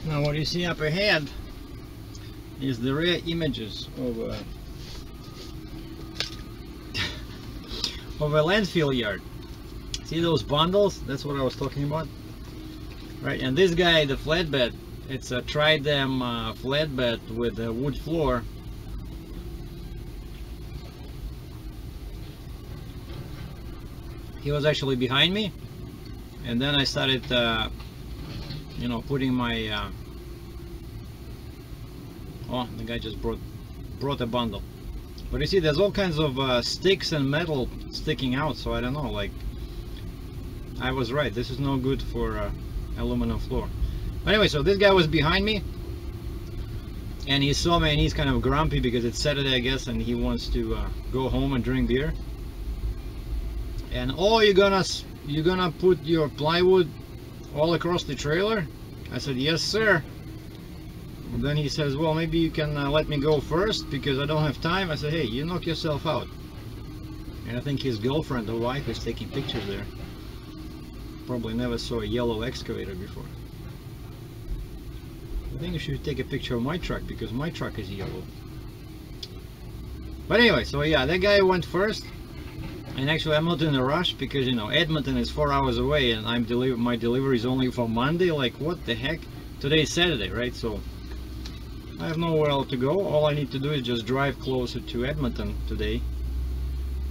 Now what you see up ahead is the rear images of a landfill yard. See those bundles? That's what I was talking about. Right, and this guy, the flatbed, it's a Tridem flatbed with a wood floor. He was actually behind me, and then I started you know, putting my oh, the guy just brought a bundle. But you see, there's all kinds of sticks and metal sticking out, so I don't know, like, I was right, this is no good for aluminum floor. But anyway, so this guy was behind me, and he saw me, and he's kind of grumpy because it's Saturday, I guess, and he wants to go home and drink beer. And oh, you're gonna put your plywood all across the trailer? I said, yes sir. And then he says, well, maybe you can let me go first because I don't have time. I said, hey, you knock yourself out. And I think his girlfriend or wife is taking pictures there. Probably never saw a yellow excavator before. I think you should take a picture of my truck because my truck is yellow. But anyway, so yeah, that guy went first. And actually, I'm not in a rush because, you know, Edmonton is 4 hours away, and my delivery is only for Monday. Like, what the heck? Today is Saturday, right? So I have nowhere else to go. All I need to do is just drive closer to Edmonton today,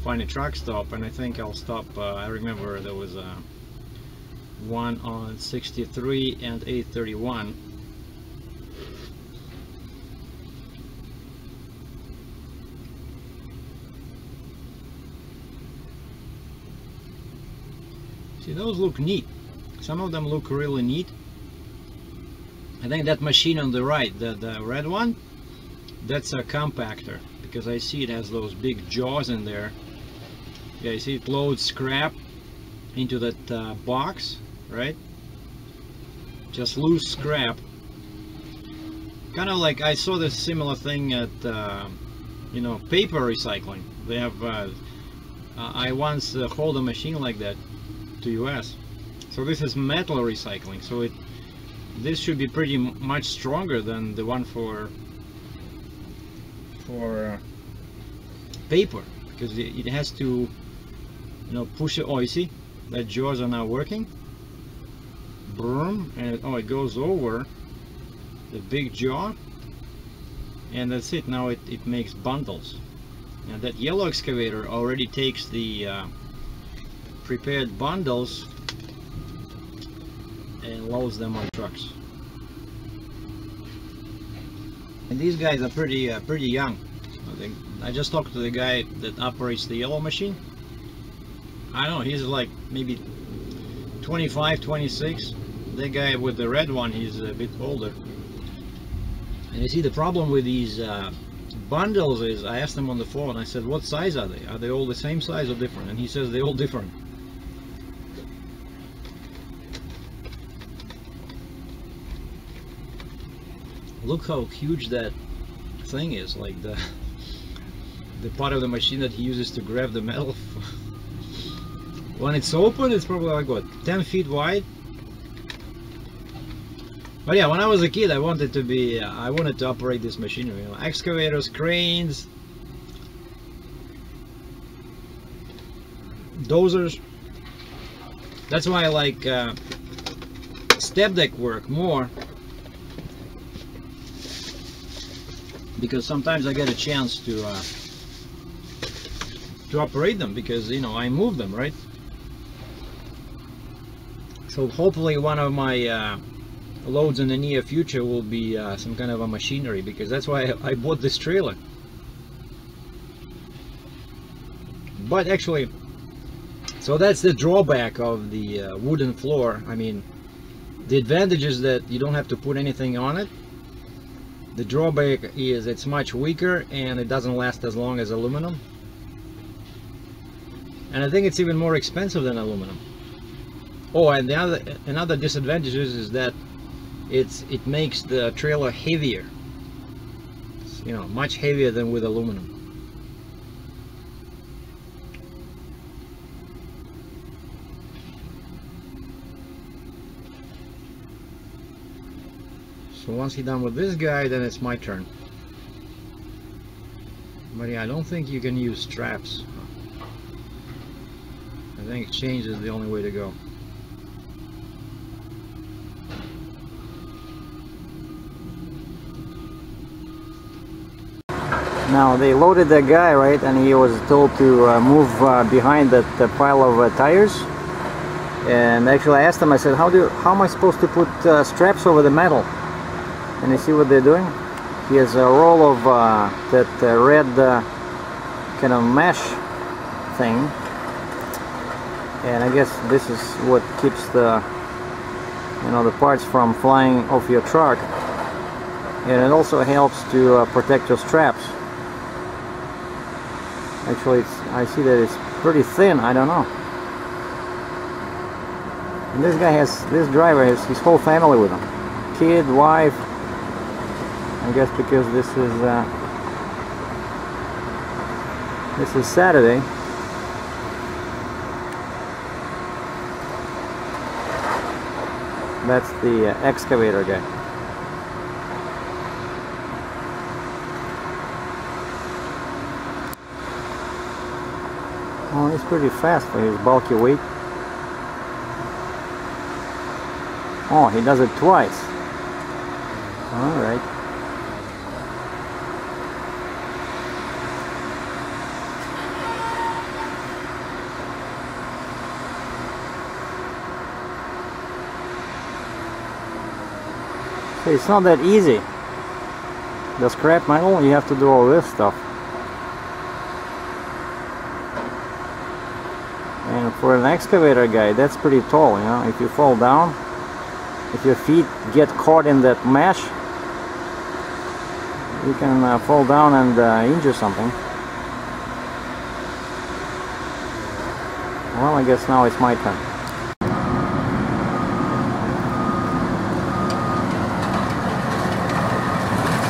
find a truck stop, and I think I'll stop. I remember there was one on 63 and 831. See, those look neat. Some of them look really neat. I think that machine on the right, the red one, that's a compactor, because I see it has those big jaws in there. Yeah, you see it loads scrap into that box, right? Just loose scrap. Kind of like I saw this similar thing at you know, paper recycling. They have I once hauled a machine like that to US. So this is metal recycling, so this should be pretty much stronger than the one for paper, because it has to, you know, push it. Oh, you see that jaws are now working. Boom, and oh, it goes over the big jaw, and that's it. Now it makes bundles. Now that yellow excavator already takes the prepared bundles and loads them on trucks. And these guys are pretty young. I just talked to the guy that operates the yellow machine. I don't know, he's like maybe 25, 26. The guy with the red one, he's a bit older. And you see, the problem with these bundles is, I asked him on the phone, I said, what size are they? Are they all the same size or different? And he says they're all different. Look how huge that thing is, like the part of the machine that he uses to grab the metal. When it's open, it's probably like, what, 10 feet wide? But yeah, when I was a kid, I wanted to operate this machinery, you know, excavators, cranes, dozers. That's why I like step deck work more, because sometimes I get a chance to operate them, because, you know, I move them, right? So hopefully one of my loads in the near future will be some kind of a machinery, because that's why I bought this trailer. But actually, so that's the drawback of the wooden floor. I mean, the advantage is that you don't have to put anything on it. The drawback is it's much weaker and it doesn't last as long as aluminum. And I think it's even more expensive than aluminum. Oh, and another disadvantage is that it makes the trailer heavier. It's, you know, much heavier than with aluminum. So once he's done with this guy, then it's my turn. But yeah, I don't think you can use straps. I think exchange is the only way to go. Now they loaded that guy, right, and he was told to move behind that pile of tires. And actually I asked him, I said, how am I supposed to put straps over the metal? And you see what they're doing? He has a roll of that red kind of mesh thing. And I guess this is what keeps the, you know, the parts from flying off your truck. And it also helps to protect your straps. Actually, I see that it's pretty thin. I don't know. And this guy has, this driver has his whole family with him, kid, wife. I guess because this is Saturday. That's the excavator guy. Oh, he's pretty fast for his bulky weight. Oh, he does it twice. Alright. See, it's not that easy. The scrap metal, you have to do all this stuff. And for an excavator guy, that's pretty tall, you know. If you fall down, if your feet get caught in that mesh, you can fall down and injure something. Well, I guess now it's my turn.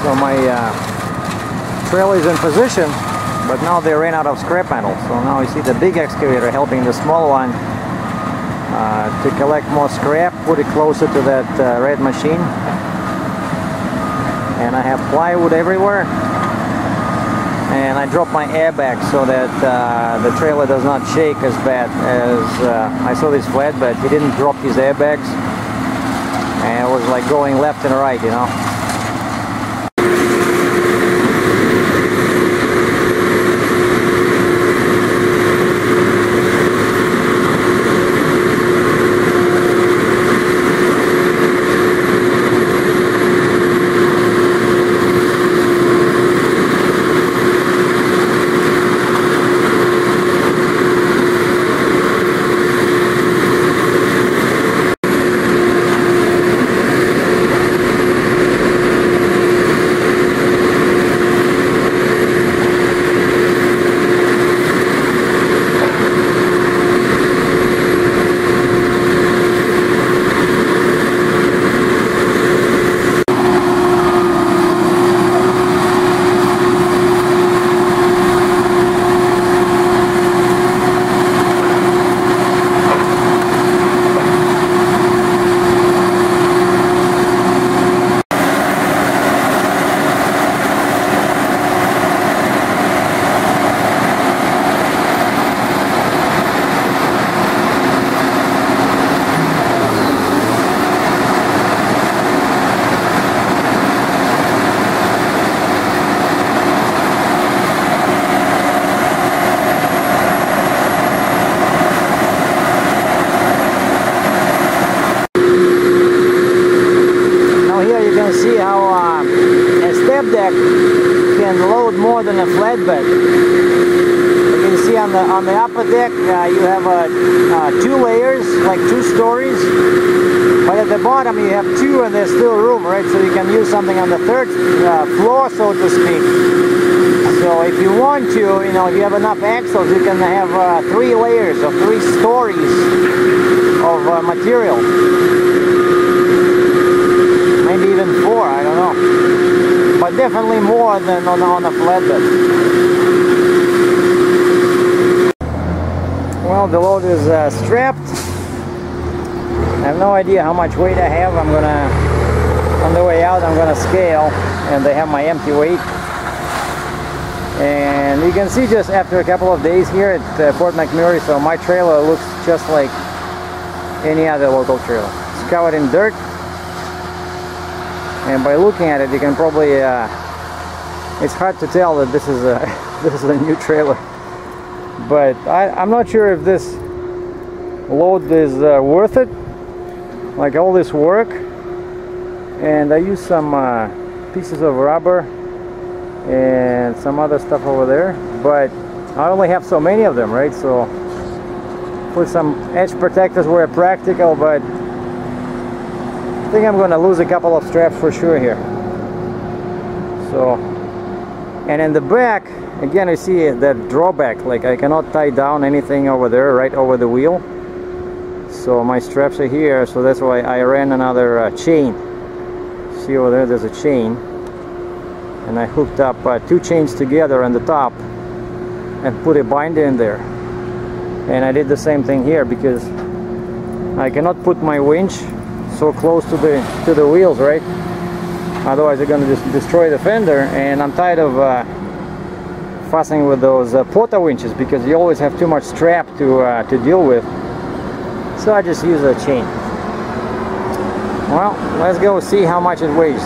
So my trail is in position, but now they ran out of scrap metal. So now you see the big excavator helping the small one to collect more scrap, put it closer to that red machine. And I have plywood everywhere. And I dropped my airbag so that the trailer does not shake as bad as I saw this flatbed. He didn't drop his airbags. And it was like going left and right, you know. See how a step deck can load more than a flatbed. You can see on the upper deck you have 2 layers, like 2 stories, but at the bottom you have 2 and there's still room, right? So you can use something on the 3rd floor, so to speak. So if you want to, you know, if you have enough axles, you can have 3 layers or 3 stories of material. Maybe even 4, I don't know. But definitely more than on a flatbed. Well, the load is strapped. I have no idea how much weight I have. I'm gonna On the way out I'm gonna scale, and they have my empty weight. And you can see just after a couple of days here at Fort McMurray, so my trailer looks just like any other local trailer. It's covered in dirt, and by looking at it you can probably it's hard to tell that this is a this is a new trailer. But I'm not sure if this load is worth it, like all this work. And I used some pieces of rubber and some other stuff over there, but I only have so many of them, right? So put some edge protectors where practical, but I think I'm going to lose a couple of straps for sure here. So, and in the back again you see that drawback, like I cannot tie down anything over there, right over the wheel. So my straps are here, so that's why I ran another chain. See over there, there's a chain, and I hooked up 2 chains together on the top and put a binder in there. And I did the same thing here because I cannot put my winch so close to the wheels, right? Otherwise they're going to just destroy the fender, and I'm tired of fussing with those porta winches because you always have too much strap to deal with. So I just use a chain. Well, let's go see how much it weighs.